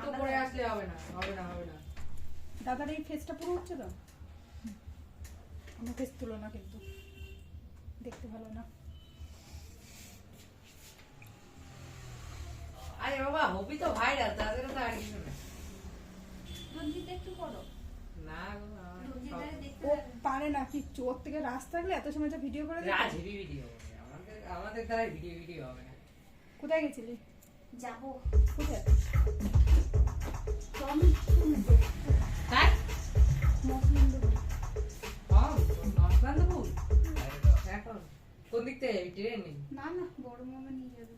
তো করে আসলে হবে না হবে না হবে না। দাদার এই ফেসটা পুরো হচ্ছে তো, আমার ফেস তুলো না কিন্তু দেখতে ভালো না। আরে বাবা হবি তো ভাইরাল, তাদের তো আর কিছু না। রঞ্জিত একটু করো না গো, রঞ্জিতারে দেখতে ও পারে না কি, চোর থেকে রাস থাকলে এত সময় যা ভিডিও করে রাজ হেভি ভিডিও আমাদের দ্বারা ভিডিও হবে না। কোথায় গেছিলি? যাবো কোথায়? তাই মসলিনপুর। নসবান্দপুর এখন কোন দিক থেকে ট্রেন নেই? না না বড় মামা নিয়ে যাবে।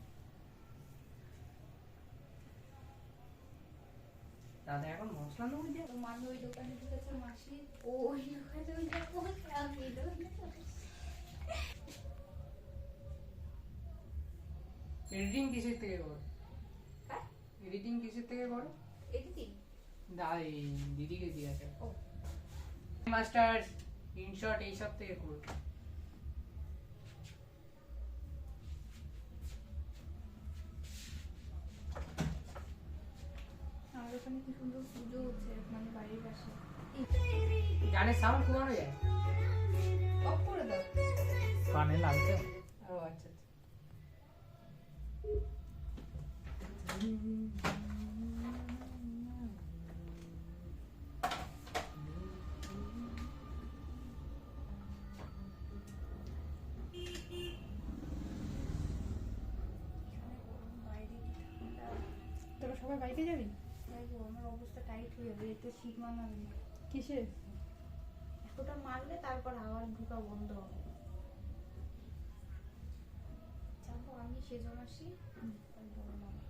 দাদা এখন নসবান্দপুর যাবে? মামি ওই দোকানে ঢুকেছে, মাসি ও ওই দোকানে যাবো, আমি এই দোকানে যাবো। এডিটিং কিসের থেকে করো? এডিটিং কিসের থেকে করো? এডিটিং দিদিকে দিয়ে আছে ও মাস্টার ইনশট এইসব থেকে করো। আমার ওখানে কি সুন্দর পুজো হচ্ছে, মানে বাড়ির পাশে। গানের সাউন্ড কমানো যায়? অফ করে দাও। কানে লাগছে। ও আচ্ছা তোরা সবাই বাইকে যাবি? আমার অবস্থা টাইট হয়ে যাবে, এতে শীত মানাবে। কিসে? এতটা মারলে তারপর আবার ঢোকা বন্ধ হবে। যাবো আমি, সেজন আসি, আর বড় মামা।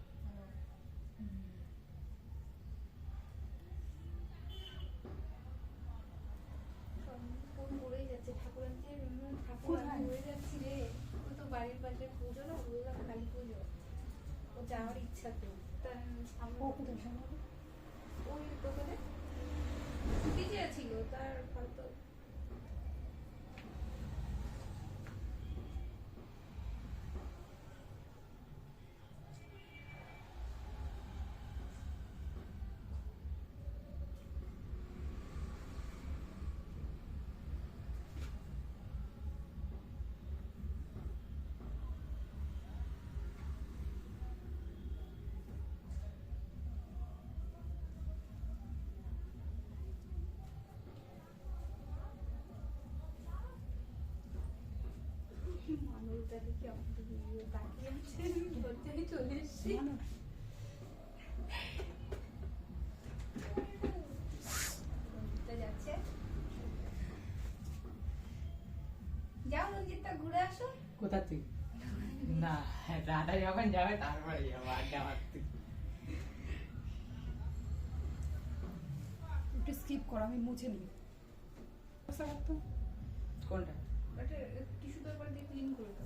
ফোন করেই যাচ্ছে, ঠাকুরানকে ঠাকুর আমি হয়ে যাচ্ছি রে। ও তো বাড়ির পাশে পুজো না, বললাম কালী পুজো, ও যাওয়ার ইচ্ছা তো। তার সামনে ও কোথায় সামনে? ওই দোকানে ছুটি চেয়েছিল, তার হয়তো মানুষটা দেখি আমাদের ভিডিও তাকিয়ে আছে, লজ্জায় চলে এসছি। রঞ্জিতা যাচ্ছে, যাও রঞ্জিতা ঘুরে আসো। কোথা থেকে? না দাদা যখন যাবে তারপরে যাবো আড্ডা মারতে। একটু স্কিপ কর, আমি মুছে নিই। কোনটা? টিস্যু পেপার দিয়ে ক্লিন করে দাও।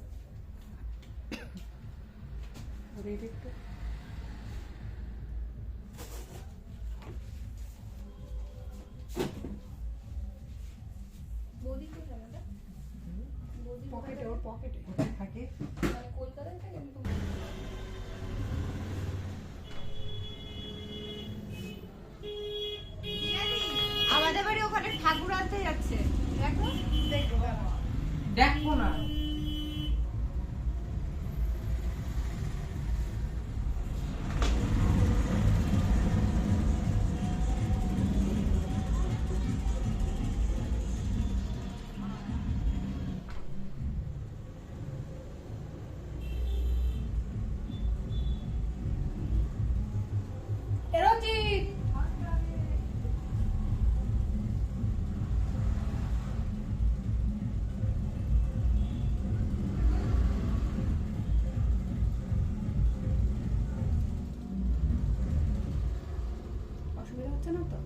বৌদি কোথায় দাদা? বৌদি পকেটে, ওর পকেটে। কোথায় থাকে? মানে কলকাতায় থাকে আমি তো। আমাদের বাড়ি ওখানে ঠাকুর আনতে যাচ্ছে, দেখো দেখবো না। রঞ্জিত অসুবিধা হচ্ছে না তো?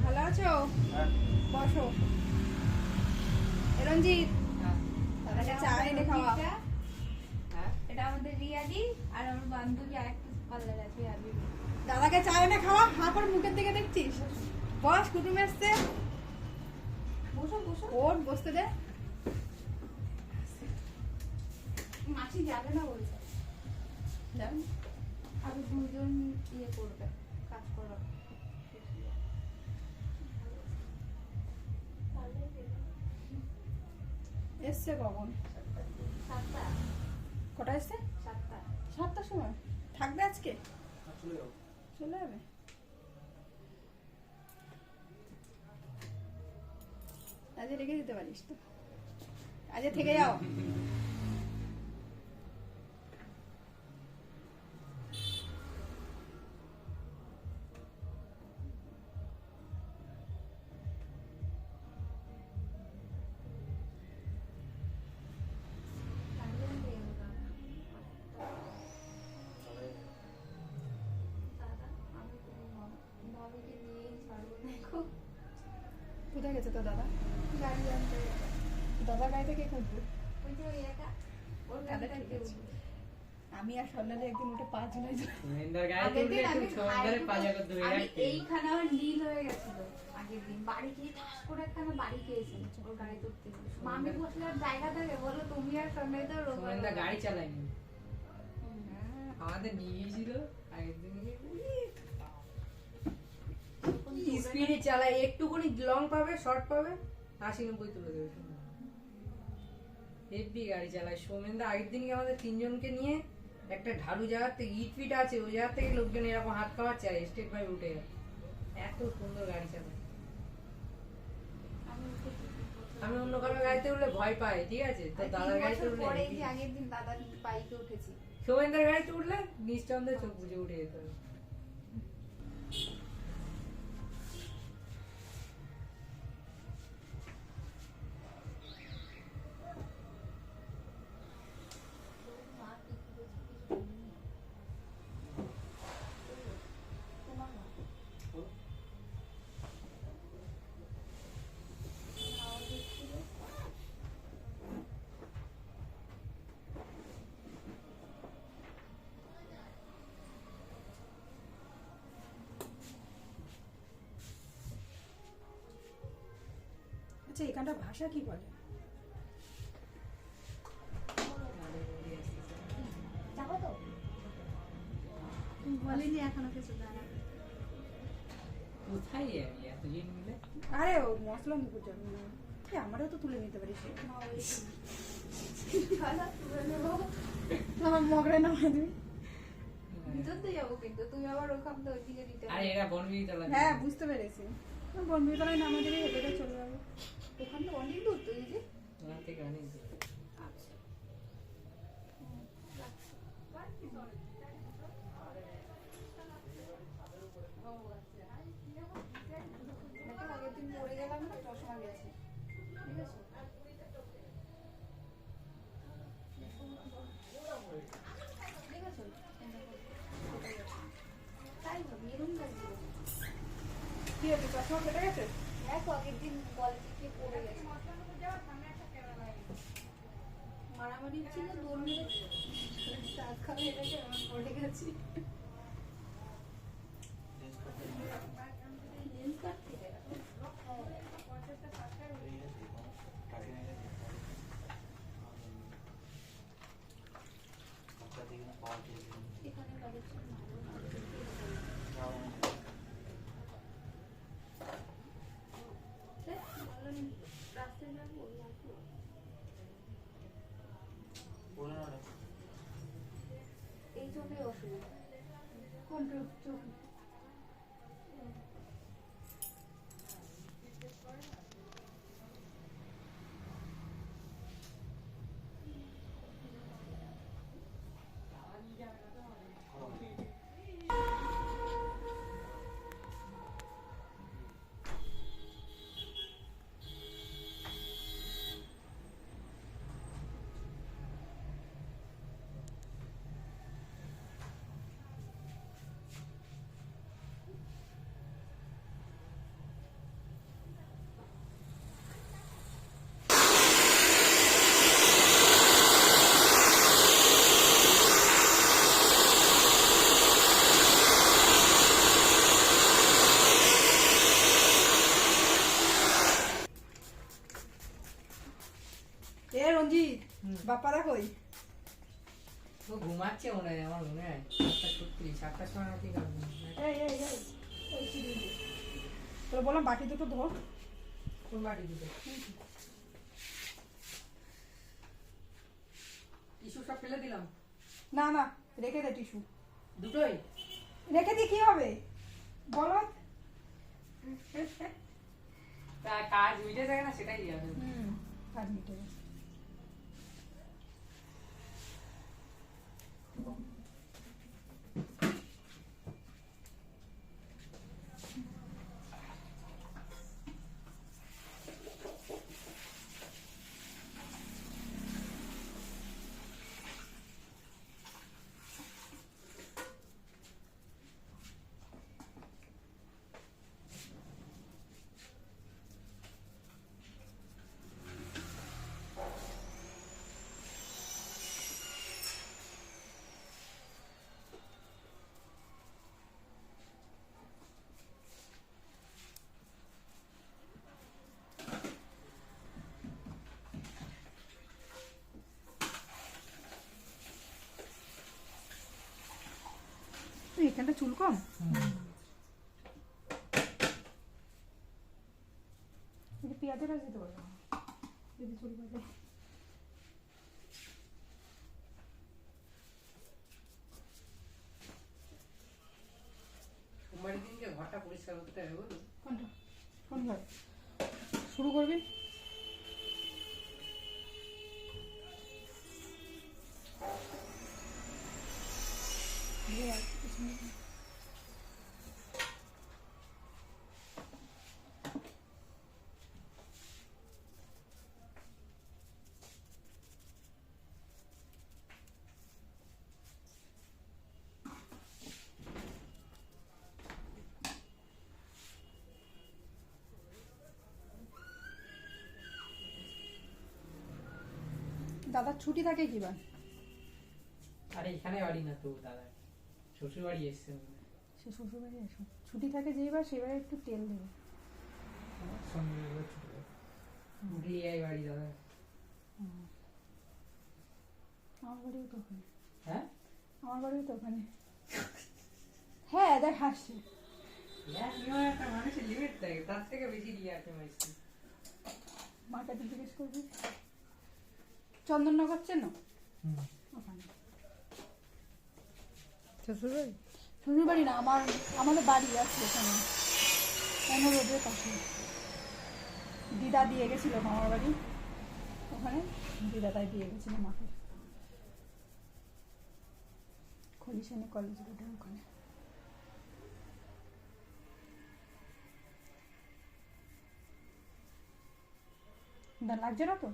ভালো আছো? বসো। রঞ্জিত দাদাকে চা এনে খাওয়া। হ্যাঁ এটা আমাদের রিয়াদি আর আমার বান্ধবী আরেকটা পার্লার আছে আবি। দাদাকে চা এনে খাওয়া, হাঁ করে মুখের দিকে দেখছিস? বস, কুটুম এসছে। বসো বসো। ওর বসতে দে। মাছি যাবে না বলছে। যান। আর দুজন ইয়ে করবে, কাজ করবে। এসছে কখন? 7টা। কটা এসছে? 7টা। 7টার সময় থাকবে আজকে? চলে যাবে। আজ রেখে দিতে পারিস তো, আজ থেকে যাও। কোথায় গেছে তো দাদা? গাড়ি আনতে দাদা গাড়িতে কে খুঁজবে? ওই যে ওই একা ওর তাহলে গাড়িতে ঠিক আছে। আমি আর সল্লালে একদিন উঠে 5 ঝুলাই যাই। সুমেন্দার গায়ে তুললে একটু সুমেন্দারের পাজা করতে হবে আমি একটু। এইখানে আমার লীল হয়ে গেছিল আগের দিন বাড়ি গিয়ে ঠাস করে একখানা বাড়ি খেয়েছিল ওর গাড়ি তুলতে মামি বসলে আর জায়গা থাকে বলো তুমি আর সন্ধ্যা তো সুমেন্দা গাড়ি চালায়নি। আমাদের নিয়ে গিয়েছিল আগের দিন স্পিডে চালায়, একটুখানি লং পাবে, শর্ট পাবে, 80-90 তুলে দেবে। হেভি গাড়ি চালায় সোমেনদা। আগের দিনকে আমাদের 3 জনকে নিয়ে একটা ঢালু জায়গার থেকে, ইট ফিট আছে ওই জায়গা থেকে লোকজন এরকম হাত খাওয়ার চায়, স্টেট বাই উঠে এত সুন্দর গাড়ি চালায়। আমি অন্য কারো গাড়িতে উঠলে ভয় পাই, ঠিক আছে? তো দাদার গাড়িতে উঠলে পরে যে আগের দিন দাদার বাইকে উঠেছি সোমেনদার গাড়িতে উঠলে নিশ্চন্দ্রে চোখ বুঝে উঠে যেতে হবে। আচ্ছা, এখানটা ভাষা কি বলে? যাবো তো বলিনি এখনো কিছু জানা কোথায় যাবি এতদিন মিলে? আরে ও মশলা মুখে যাবে না, আমারও তো তুলে নিতে পারিস। আমার মগরে না দিবি। ভিতর দিয়ে যাবো কিন্তু তুমি আবার ওখান থেকে ওইদিকে দিতে আরে এরা বনবিড়ি চালাবে। হ্যাঁ বুঝতে পেরেছি। বনবিতলায় নামা দিলে হেঁটে চলে যাবে। ওখান থেকে অনেক দূর তো দিদি। ওখান থেকে অনেক দূর। আচ্ছা আগের দিন পড়ে গেলাম না, চশমা গেছে, ঠিক আছে। তাই ভাবি এরকম লাগছে। কি হচ্ছে, চশমা কেটে গেছে? দেখো আগের দিন কলেজে গিয়ে পড়ে গেছে, মারামারি ছিল, দৌড় মেরেছে, টাকা মেরেছে, আমার পড়ে গেছি। লেন্স কাটতে এখানে কালেকশন রাস্তায় যাবো, এই চোখে অসুবিধা, কোনটা চোখ? এ রঞ্জিত, বাপ্পাদা কই? ও ঘুমাচ্ছে মনে হয়, আমার মনে হয় 7:36, 7টার সময় ঠিক আছে। এই এই এই ওই সিঁড়ি দিয়ে। তোর বললাম বাটি দুটো ধর। কোন বাড়ি দিতে? টিস্যু সব ফেলে দিলাম। না না, রেখে দে টিস্যু। দুটোই? রেখে দিয়ে কি হবে বলো? তা কাজ মিটে থাকে না, সেটাই দিয়ে আসবে। কাজ মিটে গেছে। এখানটা চুল কম, পেঁয়াজের কাজ দিতে পারবো যদি চুল কাটে। সোমবারের দিনকে ঘরটা পরিষ্কার করতে হবে, বুঝলি? কোনটা? কোন ঘর শুরু করবি? দাদার ছুটি থাকে কি বার? আরে এখানে বাড়ি না তো দাদা, শ্বশুর বাড়ি এসছে। সে শ্বশুর বাড়ি এসো, ছুটি থাকে যেইবার সেবারে একটু তেল দেবে। বাড়ি দাদা, আমার বাড়িও তো ওখানে। হ্যাঁ আমার বাড়িও তো ওখানে। হ্যাঁ দেখ হাসছে। একটা মানুষের লিমিট থাকে, তার থেকে বেশি দিয়ে আসে মাইছি। মাটা জিজ্ঞেস করবি চন্দননগর চেনো? ওখানে শ্বশুর বাড়ি? শ্বশুর বাড়ি না, আমাদের বাড়ি আছে ওখানে। অনুরোধের পাশে দিদা দিয়ে গেছিল মামার বাড়ি, ওখানে দিদা তাই দিয়ে গেছিল মাকে। খলিশানে কলেজ রোডে ওখানে। লাগছে না তো?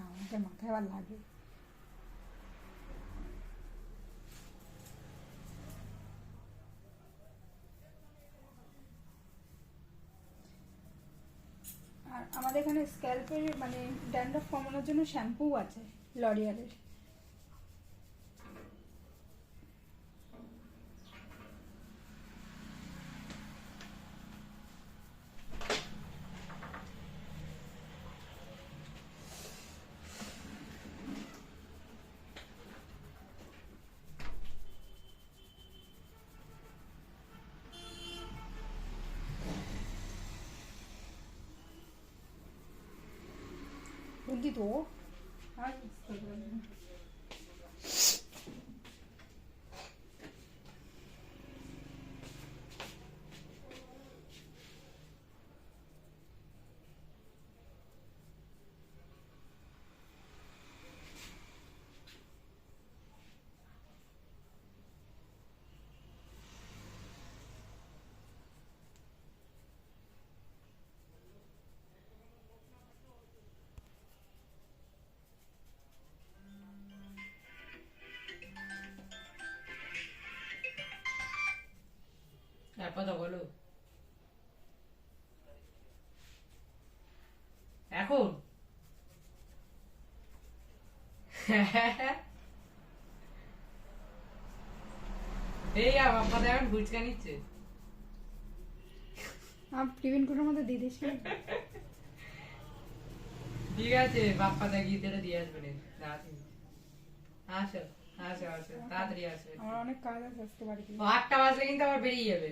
আমাকে মাথায় আবার লাগে। আর আমাদের এখানে স্ক্যাল্পের মানে ড্যান্ড্রফ কমানোর জন্য শ্যাম্পু আছে লরিয়ালের। 여기도 알겠어. 그러면. কথা বলো এখন। এই বাবা এখন ফুচকা নিচ্ছে। টিফিন কোটার মধ্যে দিয়ে দিস। ঠিক আছে বাপ্পা দা গিয়ে দিয়ে আসবে। আসো আসো আসো তাড়াতাড়ি আসবে। আমার অনেক কাজ আছে আসতে বাড়িতে। 8টা বাজলে কিন্তু আবার বেরিয়ে যাবে।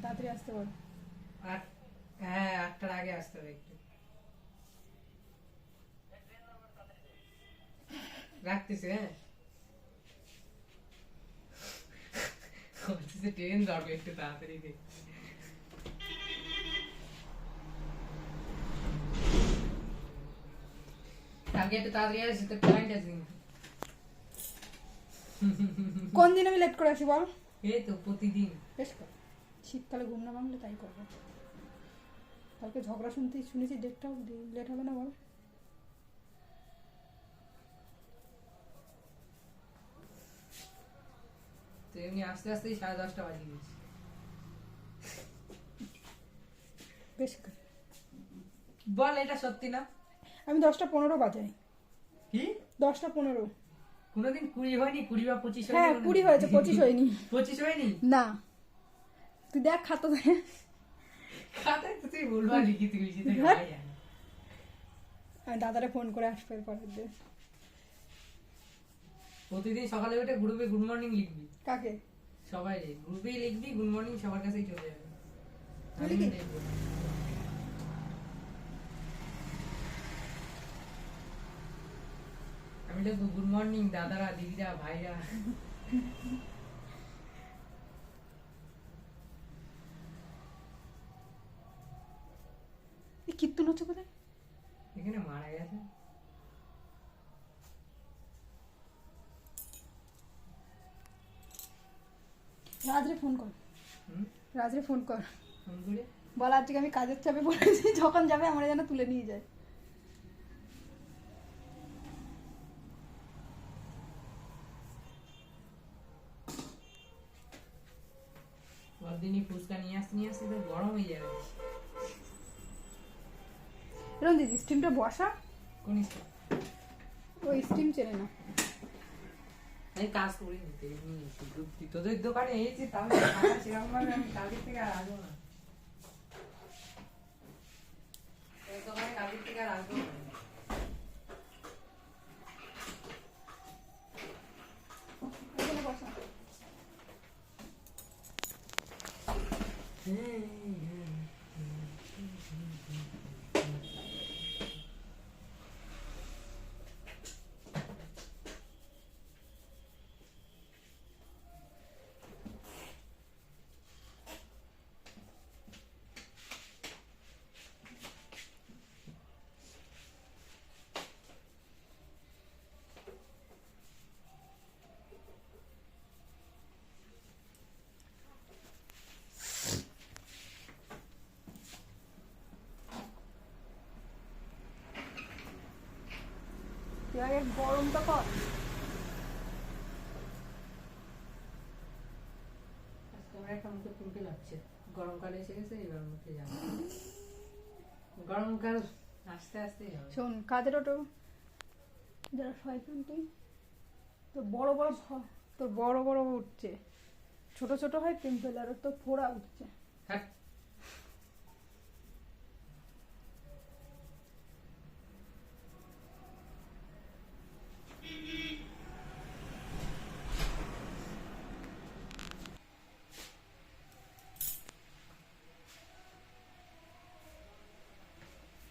তাড়াতাড়ি আসতে পারো। হ্যাঁ 8টার আগে আসতে হবে একটু। রাখতেছে। হ্যাঁ ট্রেন দরকার একটু তাড়াতাড়ি দে। কালকে একটু তাড়াতাড়ি আসি তো ক্লায়েন্ট আছে। কোন দিন আমি লেট করে আসি বল? এই তো প্রতিদিন। বেশ কর, শীতকালে ঘুম না ভাঙলে তাই করবো। কালকে ঝগড়া শুনেছি ডেটটাও লেট হবে না বল? তো এমনি আস্তে আস্তেই 10:30 বাজে গেছে। বেশ কর বল এটা সত্যি না? আমি 10টা 15 বাজাই। কি 10টা 15? কোনোদিন 20 হয়নি? 20 বা 25 হয়নি? হ্যাঁ 20 হয়েছে, 25 হয়নি। 25 হয়নি না তুই দেখ খাতো খাতায় তো তুই ভুলভাল লিখি তুই সেটা হ্যাঁ। সবাই জানে। আমি দাদারে ফোন করে আসবে পরের দিন। প্রতিদিন সকালে উঠে গ্রুপে গুড মর্নিং লিখবি। কাকে? সবাই গ্রুপেই লিখবি গুড মর্নিং, সবার কাছেই চলে যাবে। তুই লিখি? আমি লিখবো গুড মর্নিং দাদারা, দিদিরা, ভাইরা। এই কীর্তন হচ্ছে কোথায়? এখানে মারা গেছে। রাজরে ফোন কর। রাজরে ফোন কর, ফোন করে বল আজকে আমি কাজের চাপে পড়েছি, যখন যাবে আমরা যেন তুলে নিয়ে যায়। পরদিনই ফুচকা নিয়ে আসতে তো গরম হয়ে যাবে। এরকম দিদি স্টিমটা বসা, কোন স্টিম? ওই স্টিম চেনে না। আমি কাজ করি নিতে তোদের দোকানে এসেছি, তাহলে সেরকম ভাবে আমি কালকের থেকে আর আসবো না। তোদের দোকানে কালকের থেকে আর আসবো না। এখানে বসা। আগে গরম তো কর। আজকে আমার একটা মুখে ফুলকে লাগছে, গরমকালে এসে গেছে, এবার মুখে যাবে, গরমকাল আস্তে আস্তে যাবে। শোন, কাদের ওটো যারা শয়তানটি তোর বড় বড় উঠছে, ছোট ছোট হয় পিম্পল, আর তো ফোড়া উঠছে। হ্যাঁ,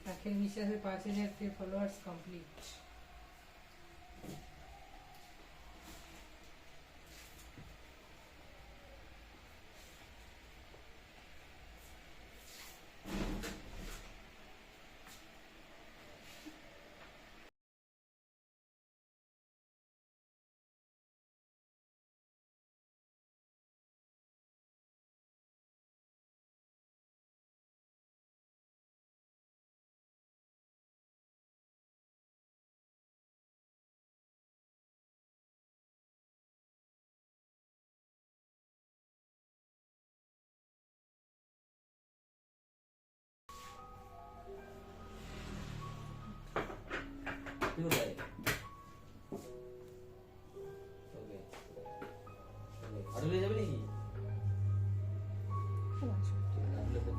রাখেল বিশ্বাসের 5,000 ফলোয়ার্স কমপ্লিট। তুই কোথায়? ওকে আদুলে যাবে নাকি? আদুলে তো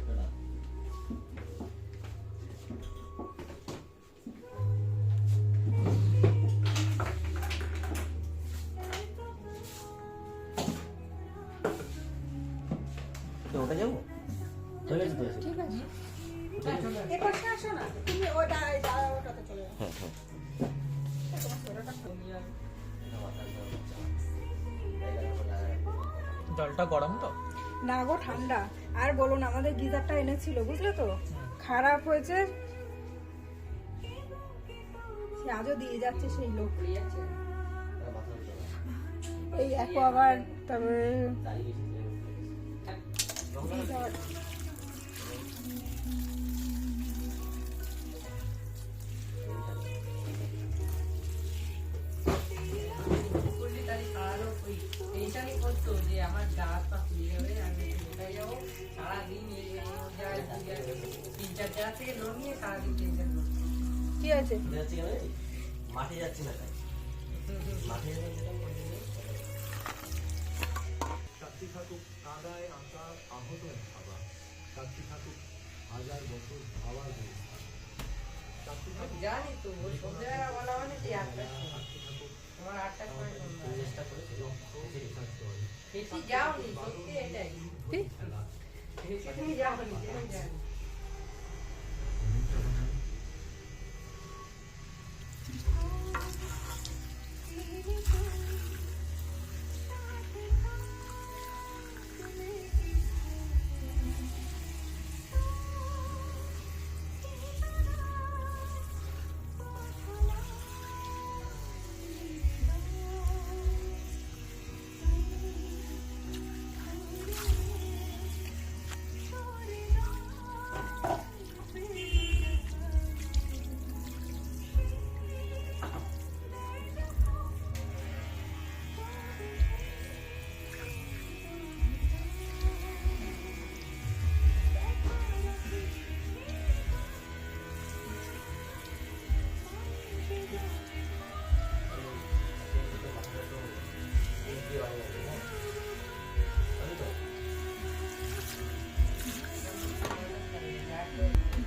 দাঁড়া। তো ওটা যাবো? চলে এসে তো এসে। ঠিক আছে, হ্যাঁ, চলে আসো। এপাশে আসো না, তুমি ওটাতে চলে যাও। হ্যাঁ হ্যাঁ তোমার সোয়েটারটা খুলে এটা মাথার উপর চাপ। জলটা গরম তো? না গো, ঠান্ডা। আর বলো না, আমাদের গিজারটা এনেছিল বুঝলে তো, খারাপ হয়েছে, সে আজও দিয়ে যাচ্ছে সেই লোক। পড়ে যাচ্ছে। এটা মাথার উপর চাপ। এই অ্যাকোয়াগার্ড, তারপরে দাঁড়িয়ে গেছিস গিজার। করলে তাহলে সারারও ওই টেনশনই করতো যে আমার গা হাত পা ফুলে যাবে, আমি কোথায় যাবো, সারাদিন এই জায়গায় 3-4 জায়গা থেকে লোন নিয়ে সারাদিন টেনশন করতো। কি আছে? চলে যাচ্ছি কেন জানিস? মাঠে যাচ্ছি না তাই মাঠে সাক্ষী থাকুক কাদায় আঁকা আহত ভাবা, সাক্ষী থাকুক হাজার বছর ভাবার ব্যবস্থা, সাক্ষী থাকুক জানি তো ওই সন্ধ্যেবেলা বলা মানে যে 8টার সময়, সাক্ষী থাকুক তোমার 8টার সময় সন্ধ্যা। চেষ্টা করেছি লক্ষ দল বেশি যাওনি, সত্যি এটাই। খেলা বেশি তুমি যাওনি, আমি জানি।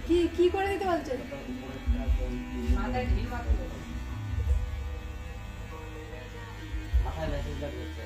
কি কি করে দিতে বলছে? মাথায় ঢিল মারতে হবে। মাথায় মেসেজটা করতে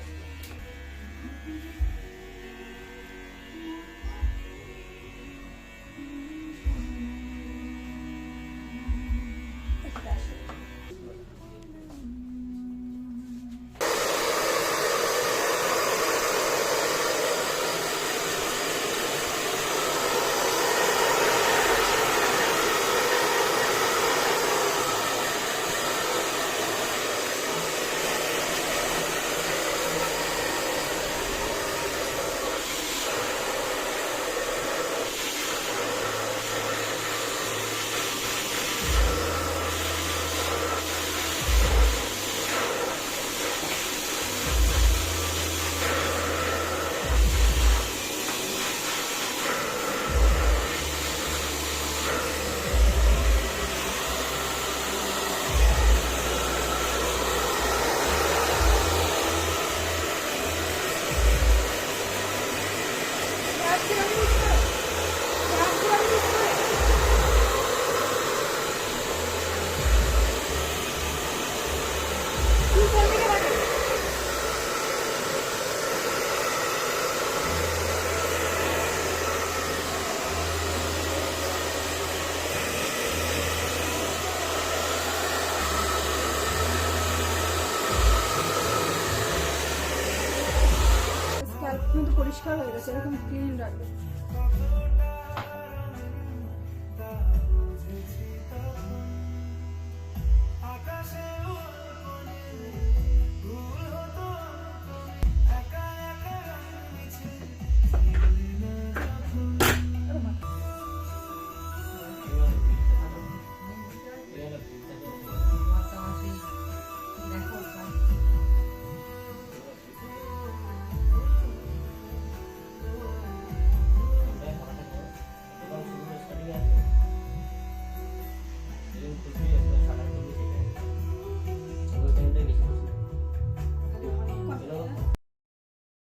কিন্তু পরিষ্কার হয়ে গেছে, এরকম ক্লিন রাখবে। মাসামাসি দেখো এবার শুরু করে স্টার্টিং আছে খুশি